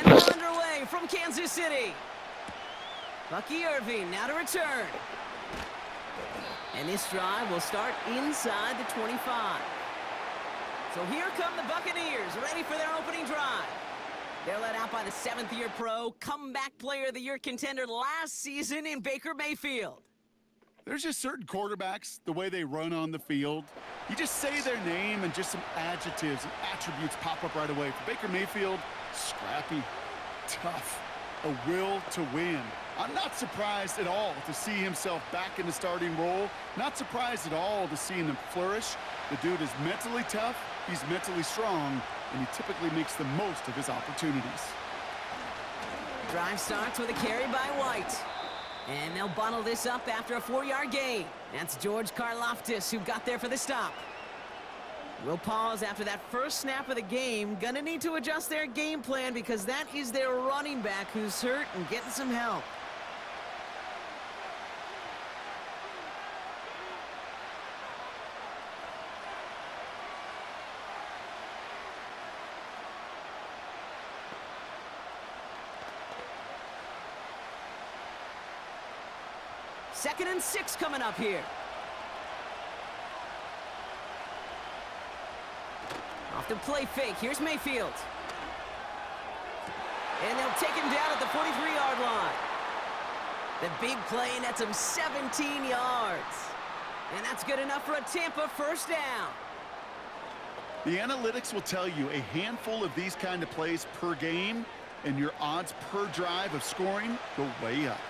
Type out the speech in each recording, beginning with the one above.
And we're underway from Kansas City. Bucky Irving now to return. And this drive will start inside the 25. So here come the Buccaneers, ready for their opening drive. They're led out by the seventh-year pro, comeback player of the year contender last season in Baker Mayfield. There's just certain quarterbacks, the way they run on the field. You just say their name and just some adjectives and attributes pop up right away. For Baker Mayfield, scrappy, tough, a will to win. I'm not surprised at all to see himself back in the starting role. Not surprised at all to see him flourish. The dude is mentally tough, he's mentally strong, and he typically makes the most of his opportunities. Drive starts with a carry by White. And they'll bottle this up after a 4-yard gain. That's George Karlaftis who got there for the stop. We'll pause after that first snap of the game. Gonna need to adjust their game plan because that is their running back who's hurt and getting some help. Second and 6 coming up here. Off the play fake. Here's Mayfield. And they'll take him down at the 43-yard line. The big play nets him 17 yards. And that's good enough for a Tampa first down. The analytics will tell you a handful of these kind of plays per game, and your odds per drive of scoring go way up.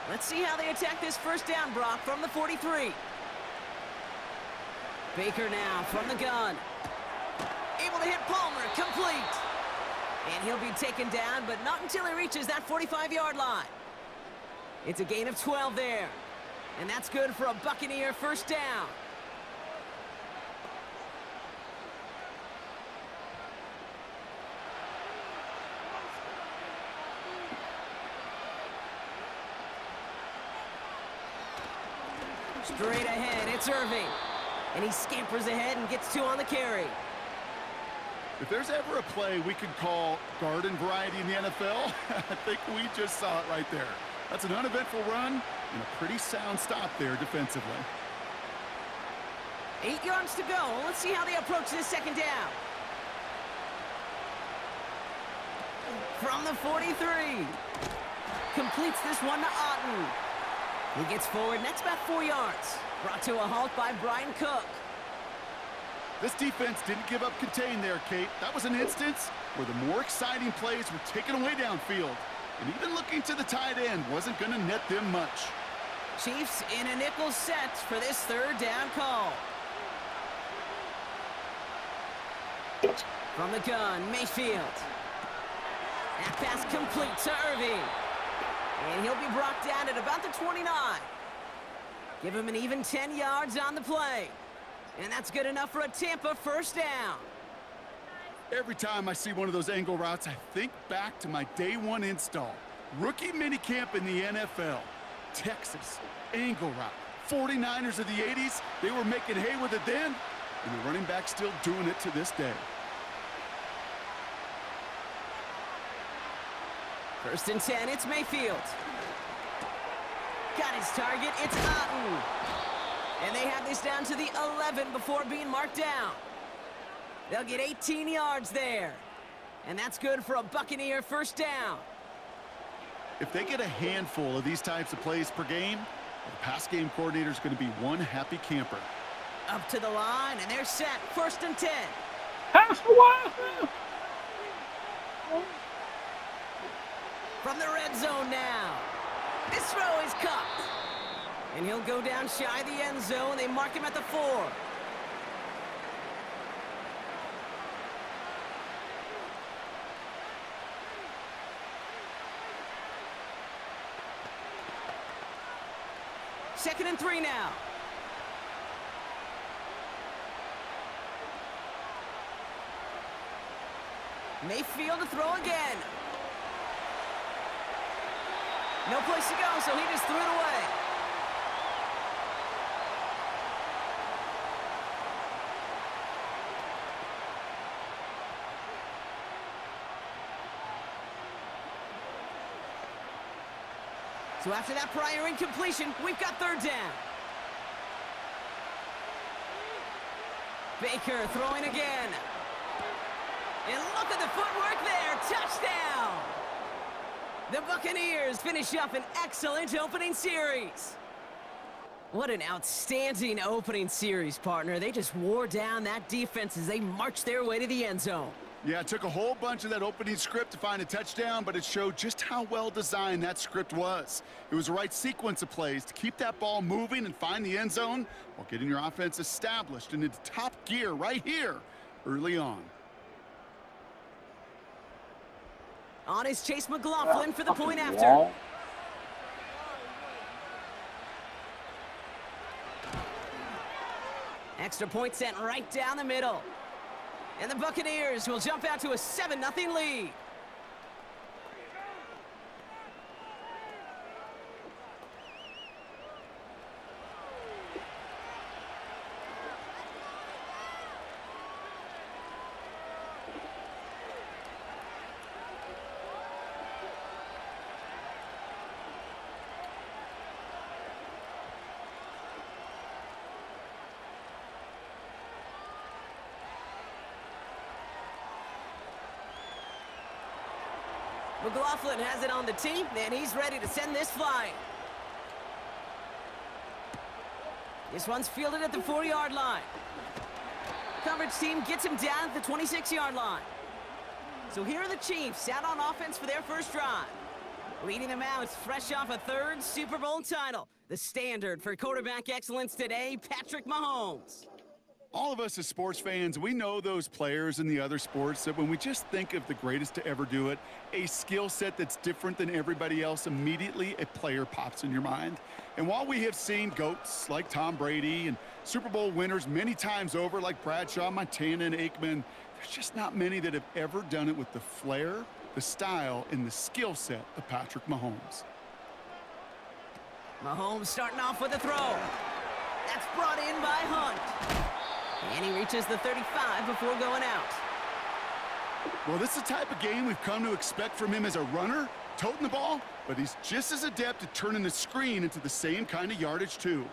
Let's see how they attack this first down, Brock, from the 43. Baker now from the gun. Able to hit Palmer, complete. And he'll be taken down, but not until he reaches that 45-yard line. It's a gain of 12 there. And that's good for a Buccaneer first down. Straight ahead, it's Irving. And he scampers ahead and gets 2 on the carry. If there's ever a play we could call garden variety in the NFL, I think we just saw it right there. That's an uneventful run and a pretty sound stop there defensively. 8 yards to go. Let's see how they approach this second down. From the 43. Completes this one to Otten. He gets forward, and that's about 4 yards. Brought to a halt by Brian Cook. This defense didn't give up contain there, Kate. That was an instance where the more exciting plays were taken away downfield. And even looking to the tight end wasn't going to net them much. Chiefs in a nickel set for this third down call. From the gun, Mayfield. That pass complete to Irving. And he'll be brought down at about the 29. Give him an even 10 yards on the play. And that's good enough for a Tampa first down. Every time I see one of those angle routes, I think back to my day one install. Rookie minicamp in the NFL. Texas, angle route. 49ers of the 80s, they were making hay with it then, and the running back's still doing it to this day. First and 10, it's Mayfield. Got his target, it's Otten. And they have this down to the 11 before being marked down. They'll get 18 yards there. And that's good for a Buccaneer first down. If they get a handful of these types of plays per game, the pass game coordinator is going to be one happy camper. Up to the line, and they're set. First and 10. Pass the wire. From the red zone now. This throw is cupped. And he'll go down shy of the end zone. They mark him at the 4. Second and 3 now. Mayfield to throw again. No place to go, so he just threw it away. So after that prior incompletion, we've got third down. Baker throwing again. And look at the footwork there. Touchdown! The Buccaneers finish up an excellent opening series. What an outstanding opening series, partner. They just wore down that defense as they marched their way to the end zone. Yeah, it took a whole bunch of that opening script to find a touchdown, but it showed just how well designed that script was. It was the right sequence of plays to keep that ball moving and find the end zone while getting your offense established and into top gear right here early on. On is Chase McLaughlin for the point after. Extra point sent right down the middle. And the Buccaneers will jump out to a 7-0 lead. McLaughlin has it on the tee, and he's ready to send this flying. This one's fielded at the 4-yard line. Coverage team gets him down at the 26-yard line. So here are the Chiefs out on offense for their first drive. Leading them out fresh off a third Super Bowl title. The standard for quarterback excellence today, Patrick Mahomes. All of us as sports fans, we know those players in the other sports that when we just think of the greatest to ever do it, a skill set that's different than everybody else, immediately a player pops in your mind. And while we have seen GOATs like Tom Brady and Super Bowl winners many times over like Bradshaw, Montana, and Aikman, there's just not many that have ever done it with the flair, the style, and the skill set of Patrick Mahomes. Mahomes starting off with a throw. That's brought in by Hunt. And he reaches the 35 before going out. Well, this is the type of game we've come to expect from him as a runner, toting the ball, but he's just as adept at turning the screen into the same kind of yardage, too.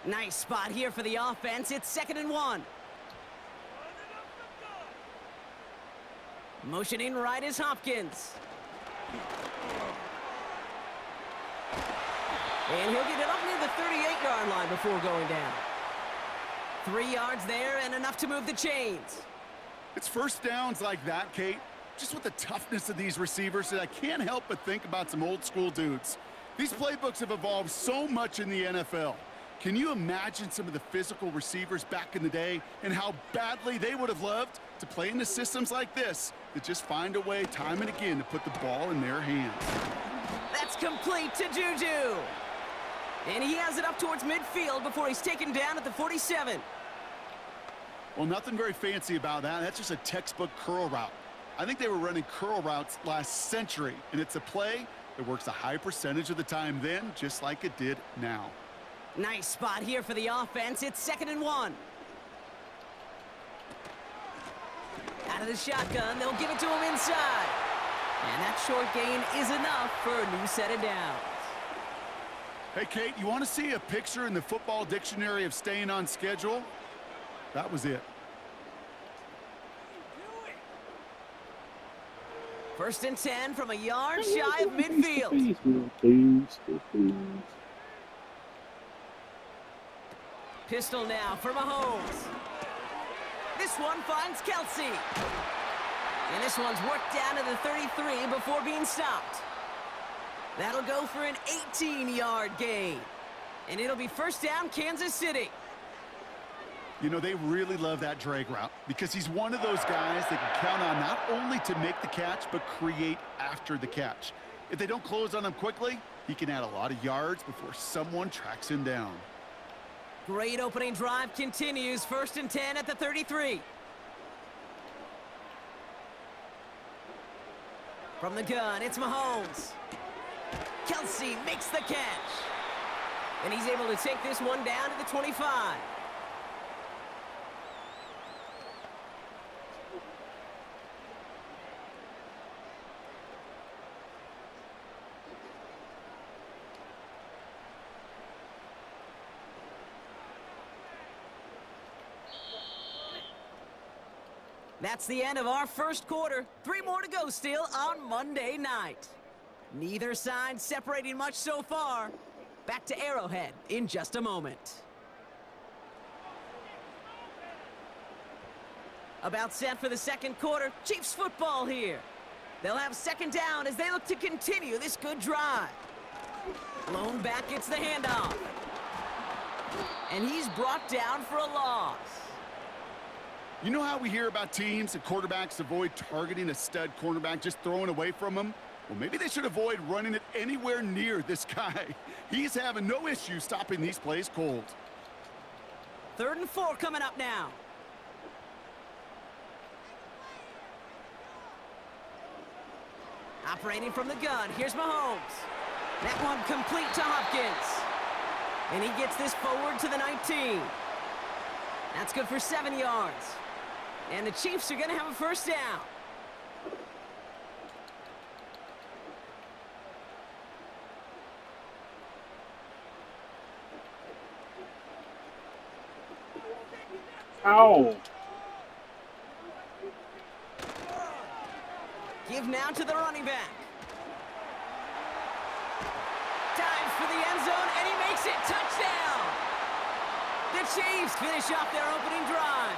Nice spot here for the offense. It's 2nd and 1. Motioning right is Hopkins. And he'll get it up near the 38-yard line before going down. 3 yards there and enough to move the chains. It's first downs like that, Kate, just with the toughness of these receivers, that I can't help but think about some old school dudes. These playbooks have evolved so much in the NFL. Can you imagine some of the physical receivers back in the day and how badly they would have loved to play into systems like this that just find a way time and again to put the ball in their hands? That's complete to Juju. And he has it up towards midfield before he's taken down at the 47. Well, nothing very fancy about that. That's just a textbook curl route. I think they were running curl routes last century, and it's a play that works a high percentage of the time then, just like it did now. Nice spot here for the offense. It's 2nd and 1. Out of the shotgun, they'll give it to him inside. And that short gain is enough for a new set of downs. Hey, Kate, you want to see a picture in the football dictionary of staying on schedule? That was it. 1st and 10 from a yard shy of midfield. Pistol now for Mahomes. This one finds Kelsey. And this one's worked down to the 33 before being stopped. That'll go for an 18-yard gain. And it'll be first down, Kansas City. You know, they really love that drag route because he's one of those guys that can count on not only to make the catch, but create after the catch. If they don't close on him quickly, he can add a lot of yards before someone tracks him down. Great opening drive continues. 1st and 10 at the 33. From the gun, it's Mahomes. Kelsey makes the catch. And he's able to take this one down to the 25. That's the end of our first quarter. 3 more to go still on Monday night. Neither side separating much so far. Back to Arrowhead in just a moment. About set for the second quarter. Chiefs football here. They'll have second down as they look to continue this good drive. Blown back gets the handoff. And he's brought down for a loss. You know how we hear about teams and quarterbacks avoid targeting a stud cornerback, just throwing away from him? Well, maybe they should avoid running it anywhere near this guy. He's having no issue stopping these plays cold. 3rd and 4 coming up now. Operating from the gun, here's Mahomes. That one complete to Hopkins. And he gets this forward to the 19. That's good for 7 yards. And the Chiefs are going to have a first down. Ow. Give now to the running back. Dives for the end zone, and he makes it. Touchdown! The Chiefs finish off their opening drive.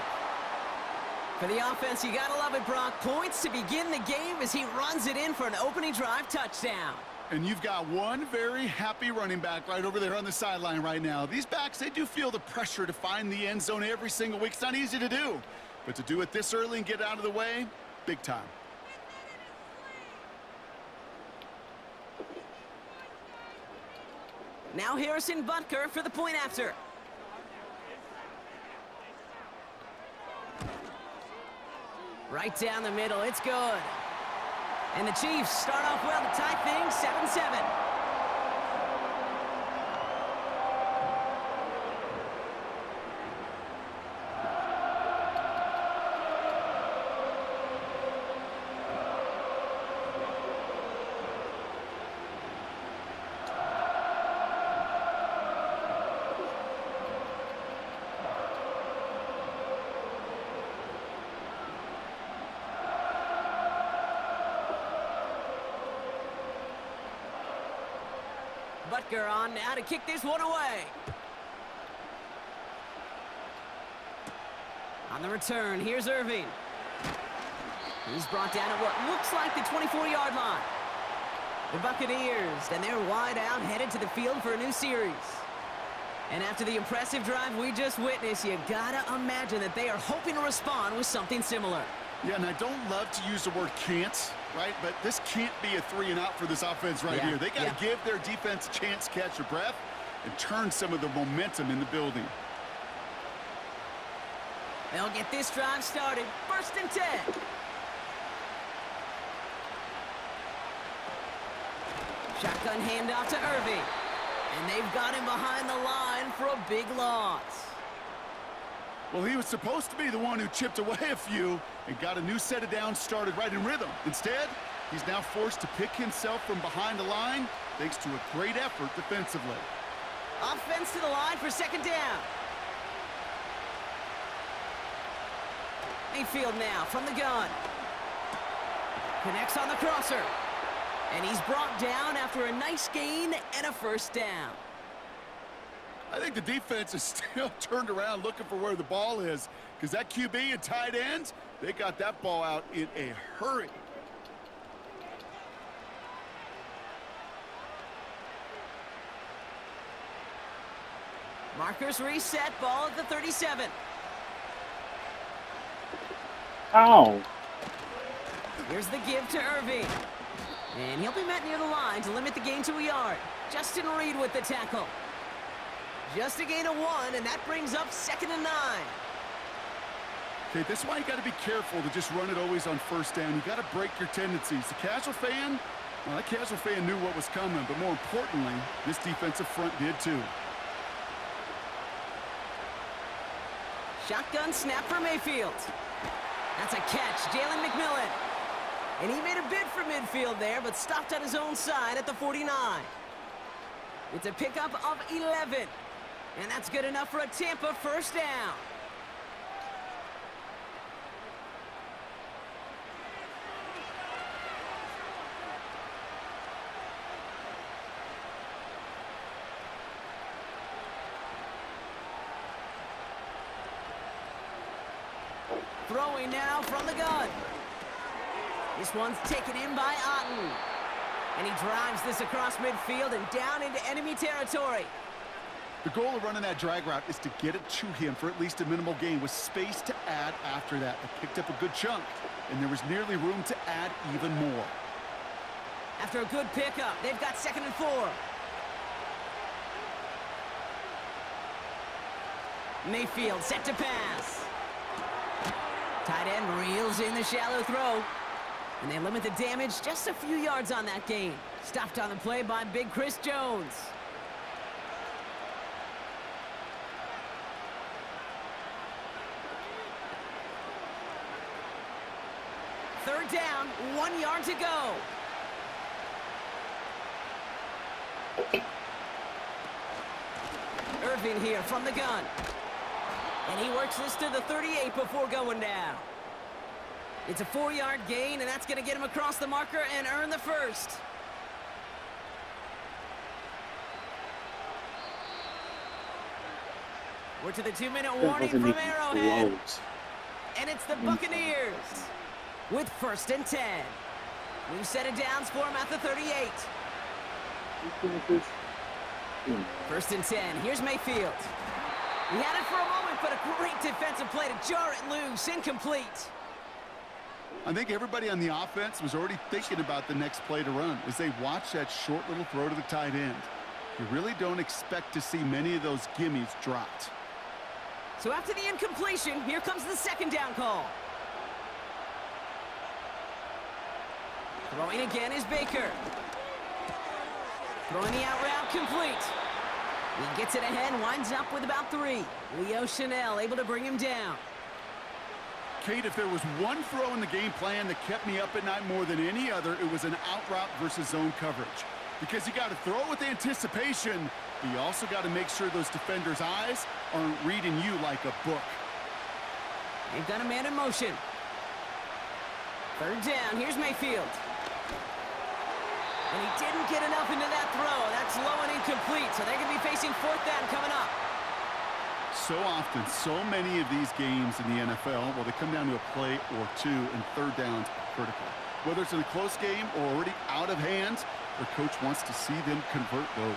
For the offense, you gotta love it, Brock. Points to begin the game as he runs it in for an opening drive touchdown. And you've got one very happy running back right over there on the sideline right now. These backs, they do feel the pressure to find the end zone every single week. It's not easy to do. But to do it this early and get out of the way, big time. Now Harrison Butker for the point after. Right down the middle, it's good. And the Chiefs start off well to tie things 7-7. Butker on now to kick this one away. On the return, here's Irving. He's brought down at what looks like the 24-yard line. The Buccaneers, and they're wide out, headed to the field for a new series. And after the impressive drive we just witnessed, you gotta imagine that they are hoping to respond with something similar. Yeah, and I don't love to use the word can't, right? But this can't be a 3-and-out for this offense right here. They got to give their defense a chance to catch their breath and turn some of the momentum in the building. They'll get this drive started. 1st and 10. Shotgun handoff to Irving. And they've got him behind the line for a big loss. Well, he was supposed to be the one who chipped away a few and got a new set of downs started right in rhythm. Instead, he's now forced to pick himself from behind the line thanks to a great effort defensively. Offense to the line for 2nd down. Mayfield now from the gun. Connects on the crosser. And he's brought down after a nice gain and a first down. I think the defense is still turned around looking for where the ball is because that QB and tight ends, they got that ball out in a hurry. Markers reset, ball at the 37. Ow. Here's the give to Irving. And he'll be met near the line to limit the gain to a yard. Justin Reed with the tackle. Just a gain of 1, and that brings up 2nd and 9. Okay, this is why you got to be careful to just run it always on 1st down. You got to break your tendencies. The casual fan, well, that casual fan knew what was coming, but more importantly, this defensive front did too. Shotgun snap for Mayfield. That's a catch, Jalen McMillan. And he made a bid for midfield there, but stopped on his own side at the 49. It's a pickup of 11. And that's good enough for a Tampa first down. throwing now from the gun. This one's taken in by Otten. And he drives this across midfield and down into enemy territory. The goal of running that drag route is to get it to him for at least a minimal gain with space to add after that. They picked up a good chunk, and there was nearly room to add even more. After a good pickup, they've got 2nd and 4. Mayfield set to pass. Tight end reels in the shallow throw. And they limit the damage just a few yards on that gain. Stopped on the play by Big Chris Jones. Third down, 1 yard to go. Irving here from the gun. And he works this to the 38 before going down. It's a 4-yard gain, and that's going to get him across the marker and earn the first. We're to the 2-minute warning from Arrowhead. And it's the Buccaneers with 1st and 10. New set of downs for him at the 38. 1st and 10. Here's Mayfield. He had it for a moment, but a great defensive play to jar it loose. Incomplete. I think everybody on the offense was already thinking about the next play to run as they watch that short little throw to the tight end. You really don't expect to see many of those gimmies dropped. So after the incompletion, here comes the 2nd down call. Throwing again is Baker. Throwing the out route complete. He gets it ahead, winds up with about 3. Leo Chanel able to bring him down. Kate, if there was one throw in the game plan that kept me up at night more than any other, it was an out route versus zone coverage. Because you got to throw with anticipation, but you also got to make sure those defenders' eyes aren't reading you like a book. They've got a man in motion. 3rd down, here's Mayfield. And he didn't get enough into that throw. That's low and incomplete, so they're going to be facing 4th down coming up. So often, so many of these games in the NFL, well, they come down to a play or two, and 3rd downs are critical. Whether it's in a close game or already out of hand, their coach wants to see them convert those.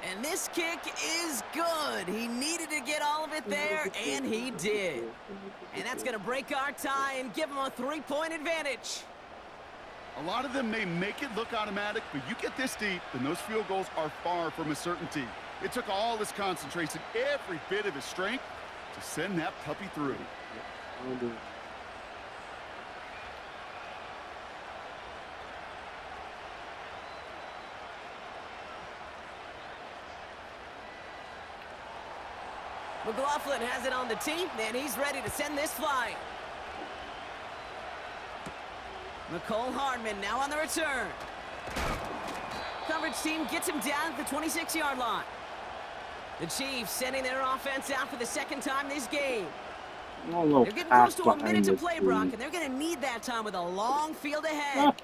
And this kick is good. He needed to get all of it there, and he did. And that's going to break our tie and give him a 3-point advantage. A lot of them may make it look automatic, but you get this deep, and those field goals are far from a certainty. It took all his concentration, every bit of his strength, to send that puppy through. McLaughlin has it on the tee, and he's ready to send this flying. McCole Hardman now on the return. Coverage team gets him down at the 26-yard line. The Chiefs sending their offense out for the 2nd time this game. They're getting close to a minute to play, Brock, and they're going to need that time with a long field ahead.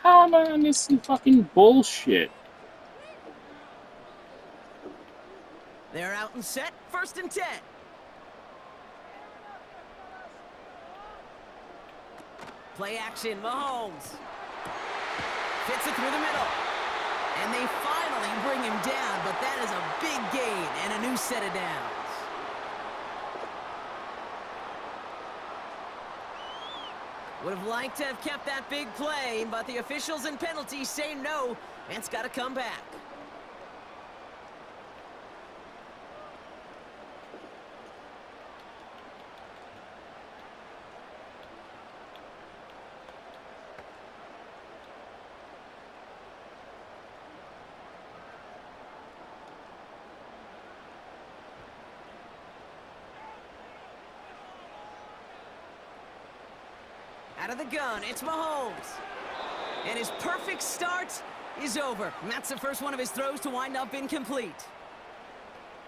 Come on, this is fucking bullshit. They're out and set, 1st and 10. Play action, Mahomes. Fits it through the middle. And they finally bring him down, but that is a big gain and a new set of downs. Would have liked to have kept that big play, but the officials and penalties say no, and it's got to come back. Out of the gun, it's Mahomes. And his perfect start is over. And that's the first one of his throws to wind up incomplete.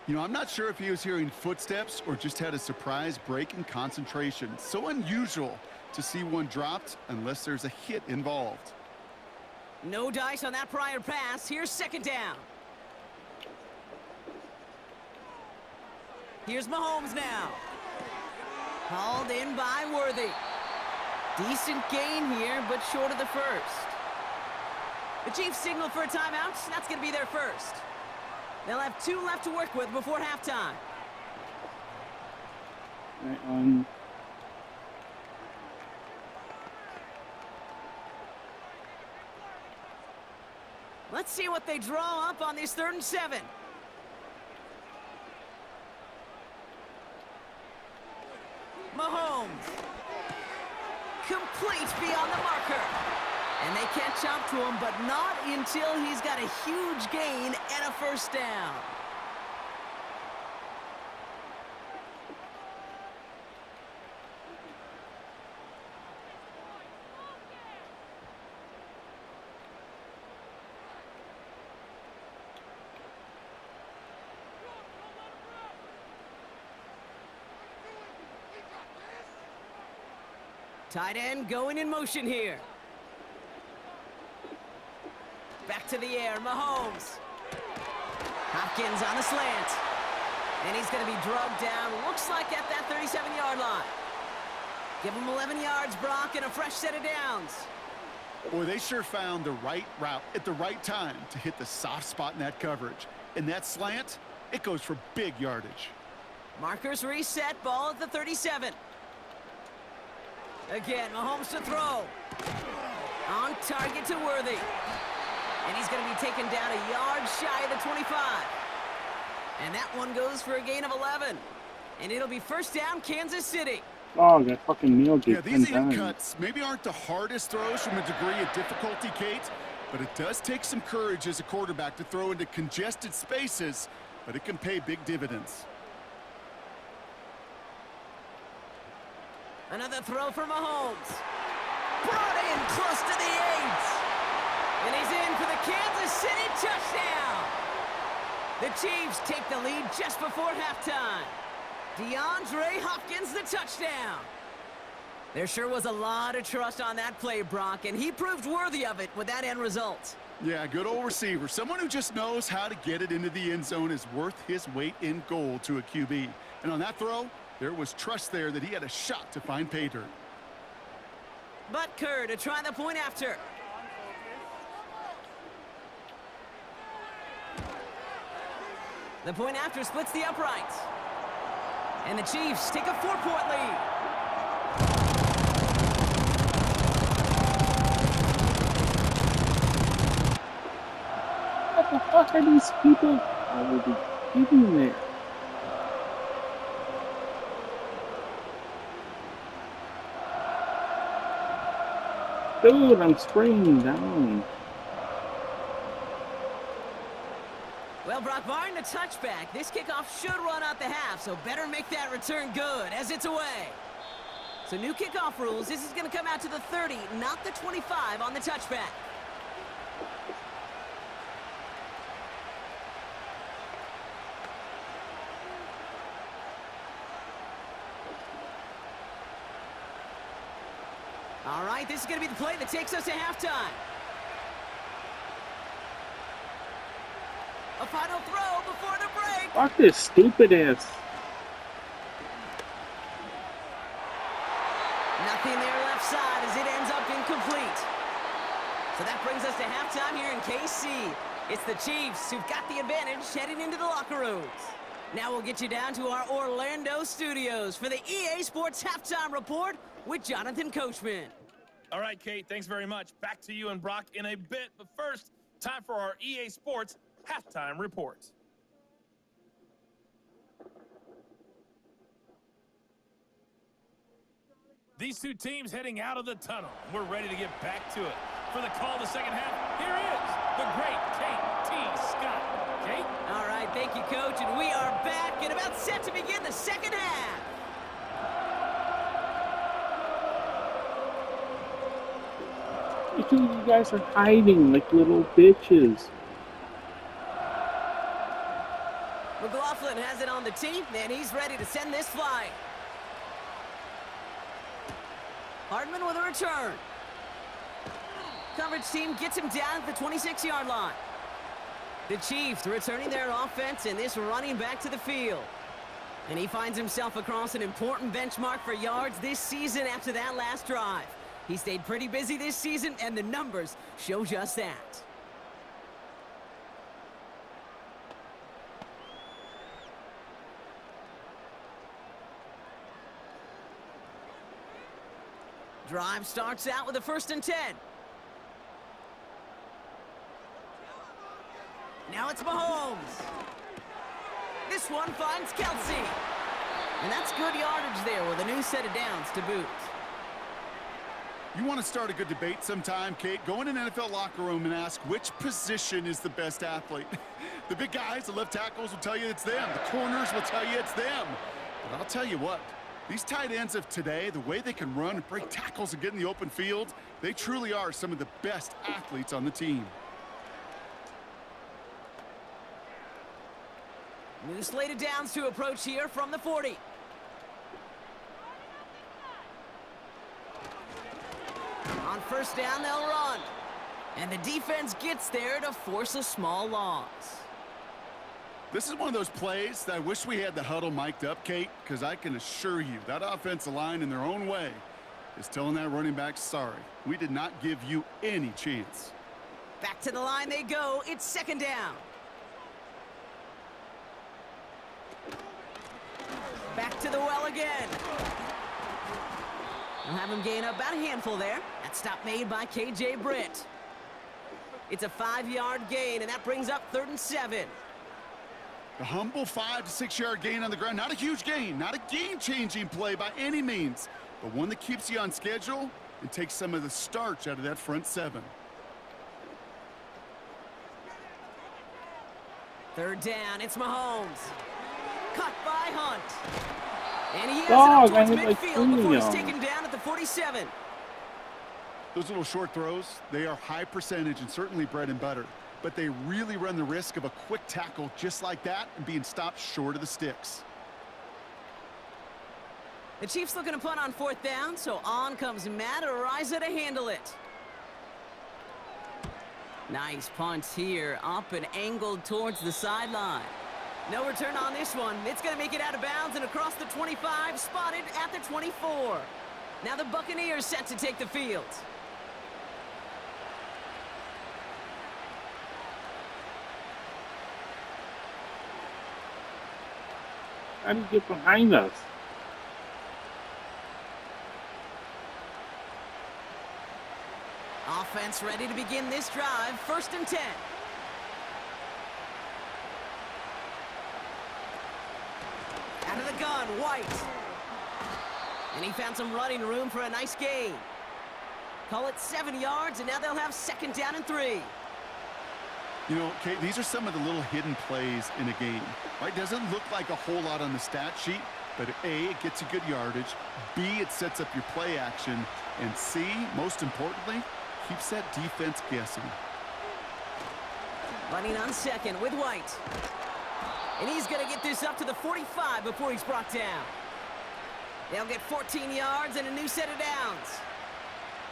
You know, I'm not sure if he was hearing footsteps or just had a surprise break in concentration. So unusual to see one dropped unless there's a hit involved. No dice on that prior pass. Here's second down. Here's Mahomes now. Hauled in by Worthy. Decent gain here, but short of the first. The Chiefs signal for a timeout. That's going to be their first. They'll have 2 left to work with before halftime. Right, Let's see what they draw up on this 3rd and 7. Mahomes. Complete beyond the marker. And they catch up to him, but not until he's got a huge gain and a first down. Tight end going in motion here. Back to the air, Mahomes. Hopkins on a slant. And he's going to be drugged down, looks like at that 37-yard line. Give him 11 yards, Brock, and a fresh set of downs. Boy, they sure found the right route at the right time to hit the soft spot in that coverage. And that slant, it goes for big yardage. Markers reset, ball at the 37. Again, Mahomes to throw. On target to Worthy. And he's going to be taken down a yard shy of the 25. And that one goes for a gain of 11. And it'll be first down, Kansas City. oh, that fucking meal Yeah, gate. these in cuts maybe aren't the hardest throws from a degree of difficulty, Kate, but it does take some courage as a quarterback to throw into congested spaces, but it can pay big dividends. Another throw for Mahomes. Brought in close to the 8. And he's in for the Kansas City touchdown. The Chiefs take the lead just before halftime. DeAndre Hopkins the touchdown. There sure was a lot of trust on that play, Brock, and he proved worthy of it with that end result. Yeah, good old receiver. Someone who just knows how to get it into the end zone is worth his weight in gold to a QB. And on that throw, there was trust there that he had a shot to find pay dirt. Butker to try the point after. The point after splits the uprights. And the Chiefs take a 4-point lead. What the fuck are these people already eating there? Dude, I'm spraying down. Well, Brock, barring the touchback, this kickoff should run out the half, so better make that return good as it's away. So new kickoff rules, this is going to come out to the 30, not the 25 on the touchback. All right, this is going to be the play that takes us to halftime. A final throw before the break. Fuck this stupid ass. Nothing there left side as it ends up incomplete. So that brings us to halftime here in KC. It's the Chiefs who've got the advantage heading into the locker rooms. Now we'll get you down to our Orlando studios for the EA Sports Halftime Report with Jonathan Coachman. All right, Kate, thanks very much. Back to you and Brock in a bit. But first, time for our EA Sports Halftime Report. These two teams heading out of the tunnel. We're ready to get back to it. For the call of the second half, here is the great Kate T. Scott. Kate? All right, thank you, Coach. And we are back and about set to begin the second half. You guys are hiding like little bitches. McLaughlin has it on the tee, and he's ready to send this flying. Hardman with a return. Coverage team gets him down at the 26-yard line. The Chiefs returning their offense and this running back to the field. And he finds himself across an important benchmark for yards this season after that last drive. He stayed pretty busy this season, and the numbers show just that. Drive starts out with a 1st and 10. Now it's Mahomes. This one finds Kelsey. And that's good yardage there with a new set of downs to boot. You want to start a good debate sometime, Kate? Go in an NFL locker room and ask which position is the best athlete. The big guys, the left tackles will tell you it's them. The corners will tell you it's them. But I'll tell you what, these tight ends of today, the way they can run and break tackles and get in the open field, they truly are some of the best athletes on the team. New slate of downs to approach here from the 40. On 1st down, they'll run. And the defense gets there to force a small loss. This is one of those plays that I wish we had the huddle mic'd up, Kate, because I can assure you that offensive line in their own way is telling that running back, sorry, we did not give you any chance. Back to the line they go. It's 2nd down. Back to the well again. They'll have him gain up about a handful there. That stop made by K.J. Britt. It's a 5-yard gain, and that brings up 3rd and 7. A humble 5 to 6 yard gain on the ground. Not a huge gain, not a game-changing play by any means, but one that keeps you on schedule and takes some of the starch out of that front 7. 3rd down, it's Mahomes. Cut by Hunt. And he has Dog, it up towards I hit midfield before he's like taken down at the 47. Those little short throws, they are high percentage and certainly bread and butter, but they really run the risk of a quick tackle just like that and being stopped short of the sticks. The Chiefs looking to punt on 4th down, so on comes Matt Araiza to handle it. Nice punt here, up and angled towards the sideline. No return on this one. It's going to make it out of bounds and across the 25, spotted at the 24. Now the Buccaneers set to take the field. How do you get behind us? Offense ready to begin this drive. 1st and 10. Out of the gun, White. And he found some running room for a nice gain. Call it 7 yards, and now they'll have 2nd down and 3. You know, Kate, these are some of the little hidden plays in a game. Right? Doesn't look like a whole lot on the stat sheet, but A, it gets you good yardage. B, it sets up your play action. And C, most importantly, keeps that defense guessing. Running on 2nd with White. And he's going to get this up to the 45 before he's brought down. They'll get 14 yards and a new set of downs.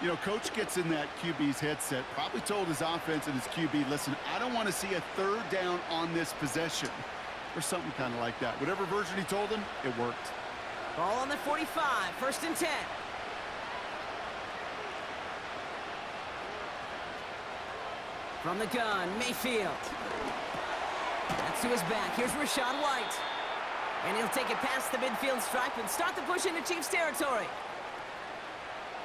You know, coach gets in that QB's headset, probably told his offense and his QB, listen, I don't want to see a 3rd down on this possession. Or something kind of like that. Whatever version he told him, it worked. Ball on the 45, 1st and 10. From the gun, Mayfield. That's to his back. Here's Rachaad White. And he'll take it past the midfield stripe and start the push into Chiefs territory.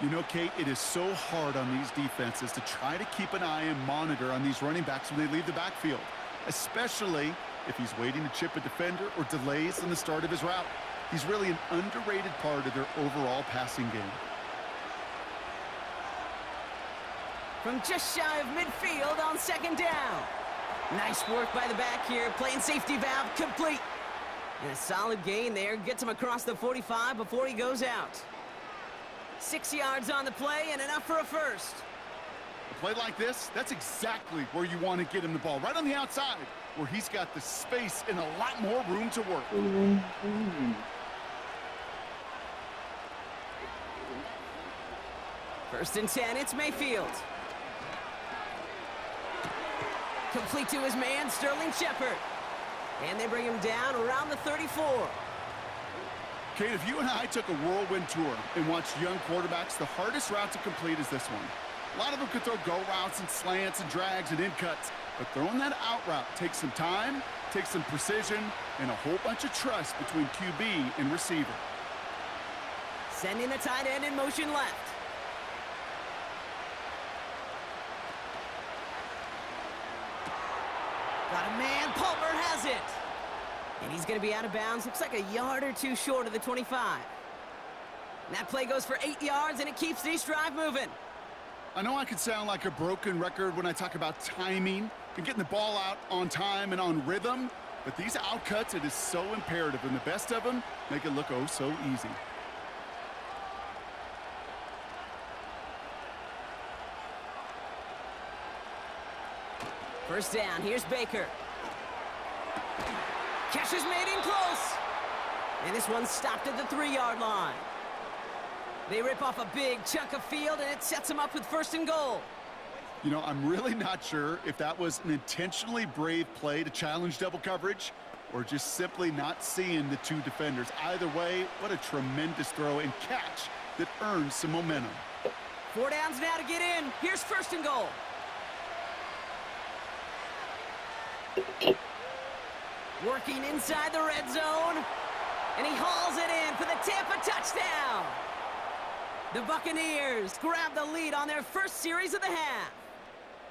You know, Kate, it is so hard on these defenses to try to keep an eye and monitor on these running backs when they leave the backfield, especially if he's waiting to chip a defender or delays in the start of his route. He's really an underrated part of their overall passing game. From just shy of midfield on 2nd down. Nice work by the back here, playing safety valve complete. And a solid gain there, gets him across the 45 before he goes out. 6 yards on the play and enough for a 1st. A play like this, that's exactly where you want to get him the ball, right on the outside, where he's got the space and a lot more room to work. First and 10, it's Mayfield. Complete to his man, Sterling Shepard. And they bring him down around the 34. Kate, if you and I took a whirlwind tour and watched young quarterbacks, the hardest route to complete is this one. A lot of them could throw go routes and slants and drags and in cuts, but throwing that out route takes some time, takes some precision, and a whole bunch of trust between QB and receiver. Sending the tight end in motion left. Got a man, Palmer has it. And he's going to be out of bounds. Looks like a yard or two short of the 25. And that play goes for 8 yards, and it keeps this drive moving. I know I could sound like a broken record when I talk about timing and getting the ball out on time and on rhythm, but these outcuts, it is so imperative, and the best of them make it look oh so easy. First down, here's Baker. Catch is made in close. And this one's stopped at the 3-yard line. They rip off a big chunk of field, and it sets them up with first and goal. You know, I'm really not sure if that was an intentionally brave play to challenge double coverage or just simply not seeing the two defenders. Either way, what a tremendous throw and catch that earns some momentum. 4 downs now to get in. Here's first and goal. Working inside the red zone, and he hauls it in for the Tampa touchdown. The Buccaneers grab the lead on their first series of the half.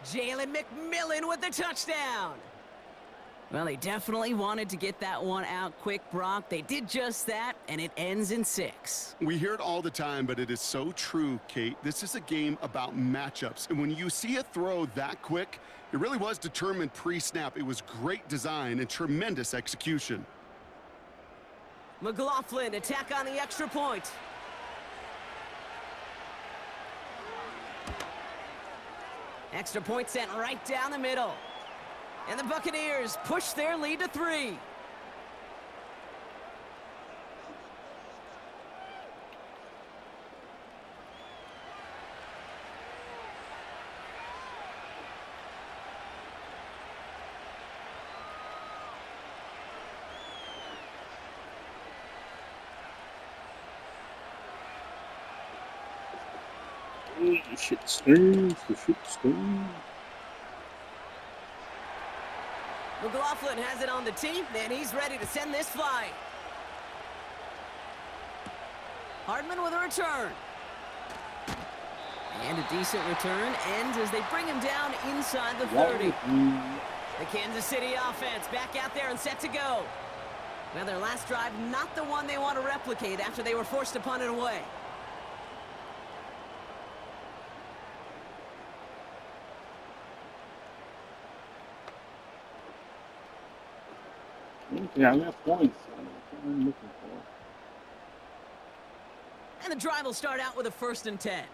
Jalen McMillan with the touchdown. Well, they definitely wanted to get that one out quick, Brock. They did just that, and it ends in 6. We hear it all the time, but it is so true, Kate. This is a game about matchups, and when you see a throw that quick, it really was determined pre-snap. It was great design and tremendous execution. McLaughlin, attack on the extra point. Extra point sent right down the middle. And the Buccaneers push their lead to 3. The shit stirs, the shit stirs. McLaughlin has it on the tee, and he's ready to send this flying. Hardman with a return. And a decent return ends as they bring him down inside the 30. The Kansas City offense back out there and set to go. Now their last drive, not the one they want to replicate after they were forced to punt it away. Yeah, I got points. That's what I'm looking for. And the drive will start out with a 1st and 10.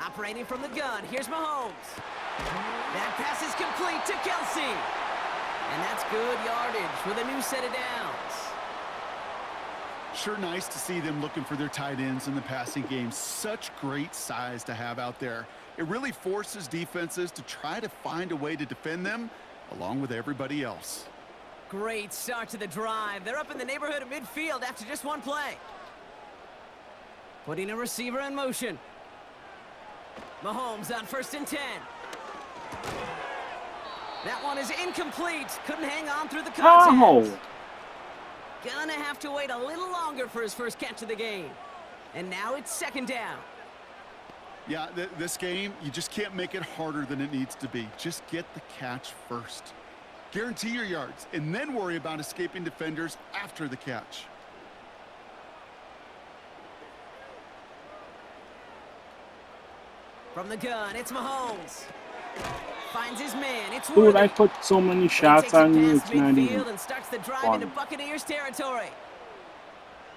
Operating from the gun, here's Mahomes. That pass is complete to Kelsey. And that's good yardage with a new set of downs. Sure nice to see them looking for their tight ends in the passing game. Such great size to have out there. It really forces defenses to try to find a way to defend them along with everybody else. Great start to the drive. They're up in the neighborhood of midfield after just one play. Putting a receiver in motion. Mahomes on 1st and 10. That one is incomplete. Couldn't hang on through the contact. Oh! Gonna have to wait a little longer for his first catch of the game. And now it's 2nd down. Yeah, this game, you just can't make it harder than it needs to be. Just get the catch first. Guarantee your yards, and then worry about escaping defenders after the catch. From the gun, it's Mahomes. Finds his man, it's Dude, Worthy. I put so many shots on you, it's not even and starts the drive fun. into Buccaneers territory.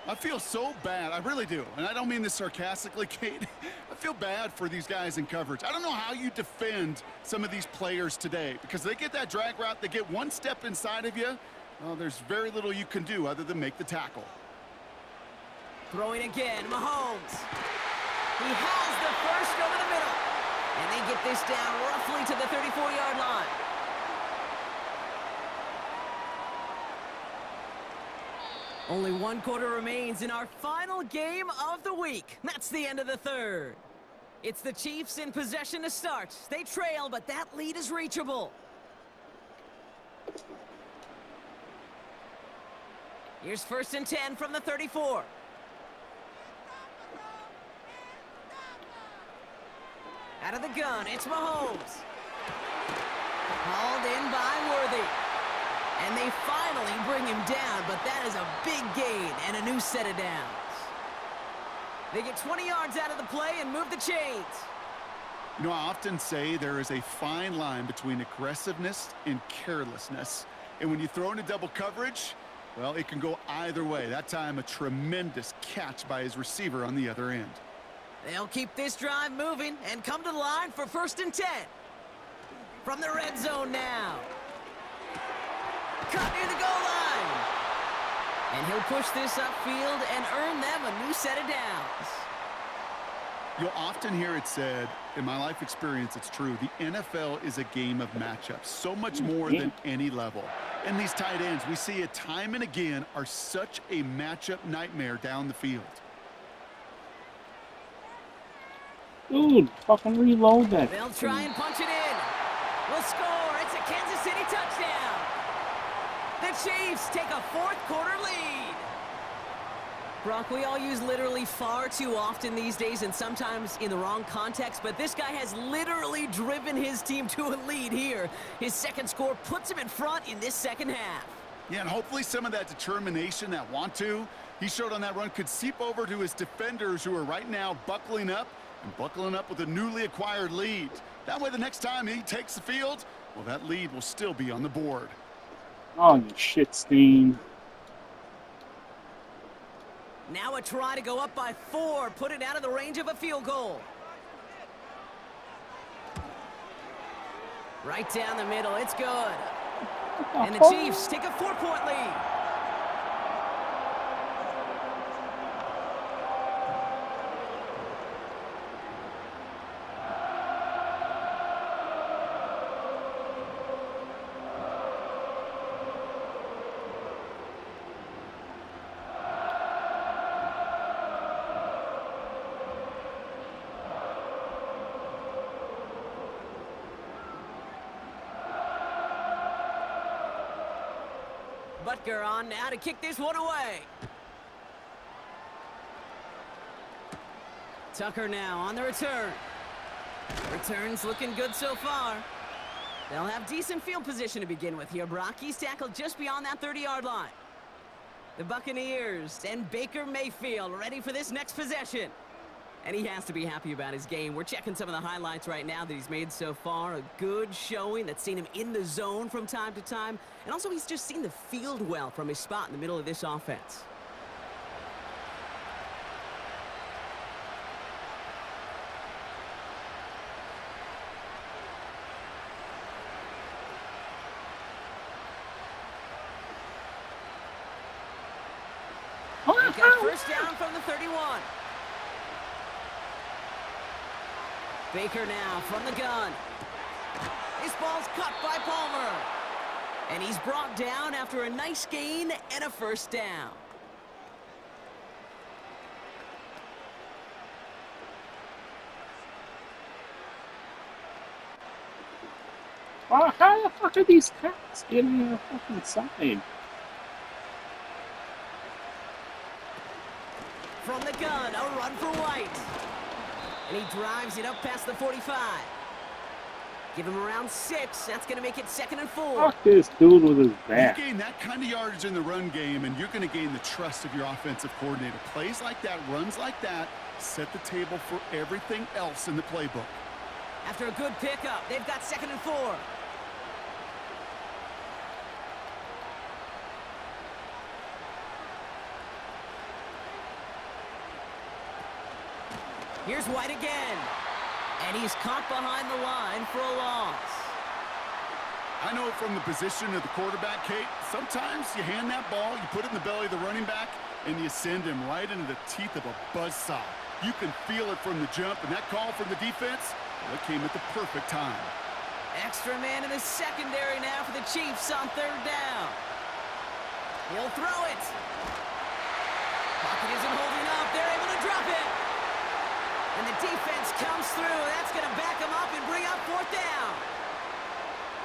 I feel so bad. I really do. And I don't mean this sarcastically, Kate. I feel bad for these guys in coverage. I don't know how you defend some of these players today because they get that drag route, they get one step inside of you. Well, there's very little you can do other than make the tackle. Throwing again, Mahomes. He has the first over the middle. And they get this down roughly to the 34-yard line. Only one quarter remains in our final game of the week. That's the end of the third. It's the Chiefs in possession to start. They trail, but that lead is reachable. Here's 1st and 10 from the 34. Out of the gun, it's Mahomes. Hauled in by Worthy. And they finally bring him down, but that is a big gain and a new set of downs. They get 20 yards out of the play and move the chains. You know, I often say there is a fine line between aggressiveness and carelessness. And when you throw into double coverage, well, it can go either way. That time, a tremendous catch by his receiver on the other end. They'll keep this drive moving and come to the line for 1st and 10. From the red zone now. Cut near the goal line. And he'll push this upfield and earn them a new set of downs. You'll often hear it said, in my life experience, it's true, the NFL is a game of matchups, so much more than any level. And these tight ends, we see it time and again, are such a matchup nightmare down the field. Dude, fucking reload that. They'll try and punch it in. We'll score. It's a Kansas City touchdown. The Chiefs take a 4th quarter lead. Brock, we all use literally far too often these days and sometimes in the wrong context, but this guy has literally driven his team to a lead here. His second score puts him in front in this second half. Yeah, and hopefully some of that determination, that want to, he showed on that run could seep over to his defenders who are right now buckling up with a newly acquired lead. That way the next time he takes the field, well, that lead will still be on the board. Oh, you shit stain. Now a try to go up by 4, put it out of the range of a field goal. Right down the middle, it's good. And the Chiefs take a 4-point lead. Butker on now to kick this one away. Tucker now on the return. Return's looking good so far. They'll have decent field position to begin with here, Brock. He's tackled just beyond that 30-yard line. The Buccaneers and Baker Mayfield ready for this next possession. And he has to be happy about his game. We're checking some of the highlights right now that he's made so far. A good showing that's seen him in the zone from time to time. And also he's just seen the field well from his spot in the middle of this offense. They've got 1st down from the 31. Baker now from the gun. This ball's cut by Palmer. And he's brought down after a nice gain and a 1st down. Oh, how the fuck are these cats getting on the fucking side? From the gun, a run for White. And he drives it up past the 45. Give him around 6. That's going to make it 2nd and 4. Fuck this dude with his back. You gain that kind of yardage in the run game, and you're going to gain the trust of your offensive coordinator. Plays like that, runs like that, set the table for everything else in the playbook. After a good pickup, they've got 2nd and 4. Here's White again. And he's caught behind the line for a loss. I know from the position of the quarterback, Kate, sometimes you hand that ball, you put it in the belly of the running back, and you send him right into the teeth of a buzzsaw. You can feel it from the jump, and that call from the defense, well, it came at the perfect time. Extra man in the secondary now for the Chiefs on 3rd down. He'll throw it. Pocket isn't holding up. They're able to drop it. And the defense comes through. That's going to back them up and bring up 4th down.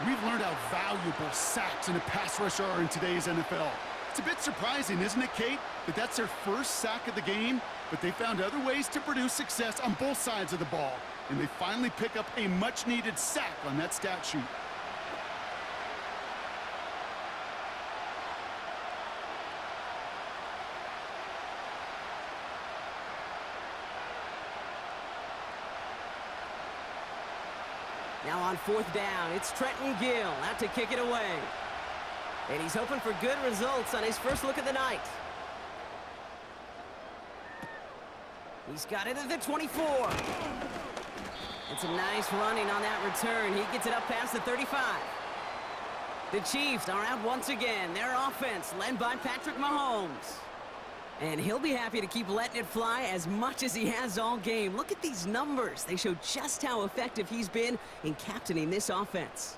We've learned how valuable sacks and a pass rush are in today's NFL. It's a bit surprising, isn't it, Kate, that that's their first sack of the game, but they found other ways to produce success on both sides of the ball, and they finally pick up a much-needed sack on that stat sheet. Now on 4th down, it's Trenton Gill out to kick it away. And he's hoping for good results on his first look of the night. He's got it at the 24. And some nice running on that return. He gets it up past the 35. The Chiefs are out once again. Their offense led by Patrick Mahomes. And he'll be happy to keep letting it fly as much as he has all game. Look at these numbers. They show just how effective he's been in captaining this offense.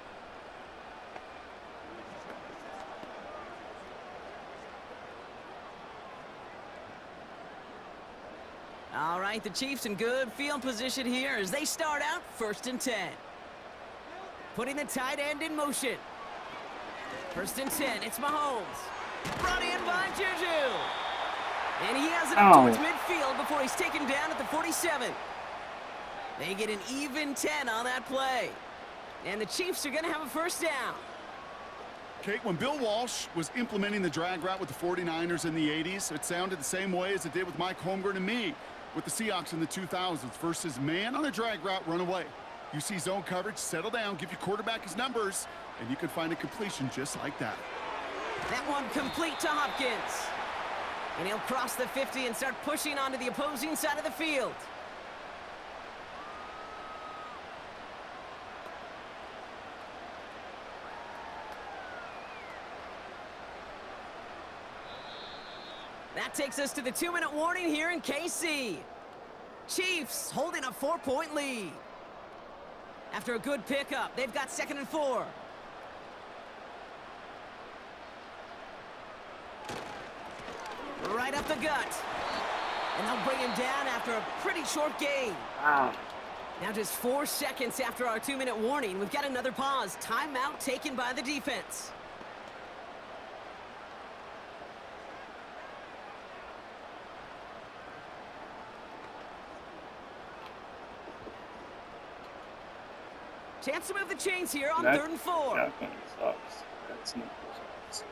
All right, the Chiefs in good field position here as they start out 1st and 10. Putting the tight end in motion. 1st and 10, it's Mahomes. Brought in by Juju. And he has it up towards midfield before he's taken down at the 47. They get an even 10 on that play. And the Chiefs are going to have a 1st down. Kate, when Bill Walsh was implementing the drag route with the 49ers in the 80s, it sounded the same way as it did with Mike Holmgren and me with the Seahawks in the 2000s versus man on a drag route, run away. You see zone coverage, settle down, give your quarterback his numbers, and you can find a completion just like that. That one complete to Hopkins. And he'll cross the 50 and start pushing onto the opposing side of the field. That takes us to the 2-minute warning here in KC. Chiefs holding a 4-point lead. After a good pickup, they've got 2nd and 4. Right up the gut. And they'll bring him down after a pretty short game. Wow. Now just 4 seconds after our 2-minute warning, we've got another pause. Timeout taken by the defense. Chance to move the chains here on 3rd and 4. That kind of sucks. That's not sucks.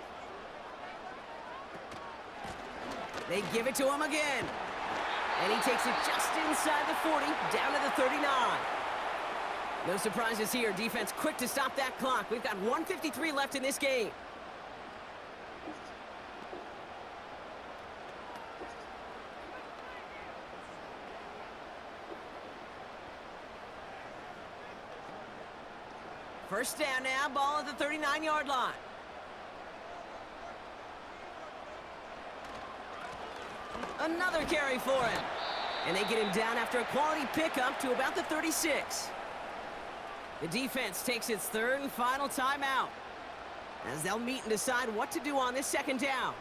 They give it to him again. And he takes it just inside the 40, down to the 39. No surprises here. Defense quick to stop that clock. We've got 1:53 left in this game. First down now, ball at the 39-yard line. Another carry for him. And they get him down after a quality pickup to about the 36. The defense takes its 3rd and final timeout as they'll meet and decide what to do on this 2nd down.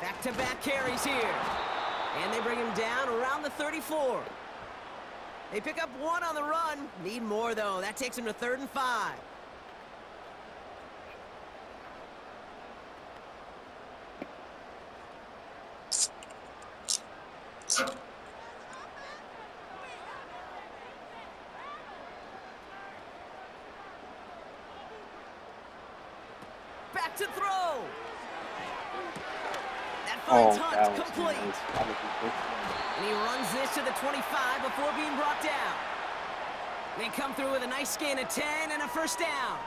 Back-to-back carries here. And they bring him down around the 34. They pick up 1 on the run. Need more, though. That takes him to 3rd and 5. Back to throw. Finds Hunt complete. And he runs this to the 25 before being brought down. They come through with a nice gain of 10 and a first down.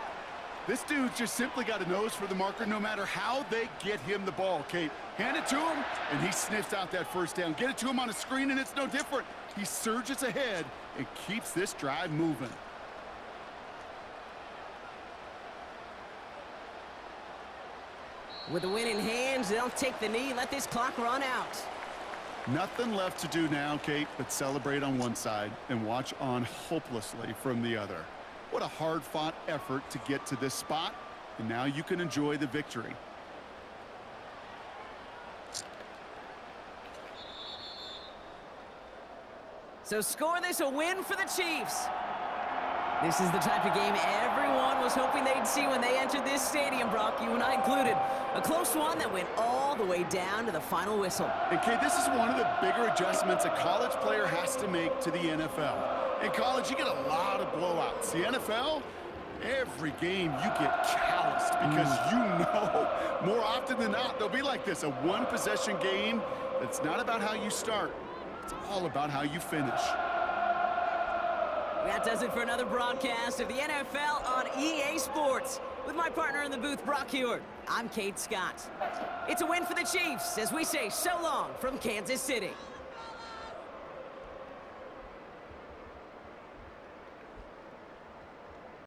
This dude's just simply got a nose for the marker no matter how they get him the ball, Kate. Hand it to him, and he sniffs out that first down. Get it to him on a screen, and it's no different. He surges ahead and keeps this drive moving. With the win in hands, they'll take the knee, let this clock run out. Nothing left to do now, Kate, but celebrate on one side and watch on hopelessly from the other. What a hard-fought effort to get to this spot, and now you can enjoy the victory. So score this a win for the Chiefs. This is the type of game everyone was hoping they'd see when they entered this stadium, Brock, you and I included. A close one that went all the way down to the final whistle. And Kate, this is one of the bigger adjustments a college player has to make to the NFL. In college, you get a lot of blowouts. The NFL, every game you get calloused because you know more often than not they'll be like this, a one-possession game that's not about how you start. It's all about how you finish. That does it for another broadcast of the NFL on EA Sports. With my partner in the booth, Brock Hewitt, I'm Kate Scott. It's a win for the Chiefs as we say so long from Kansas City.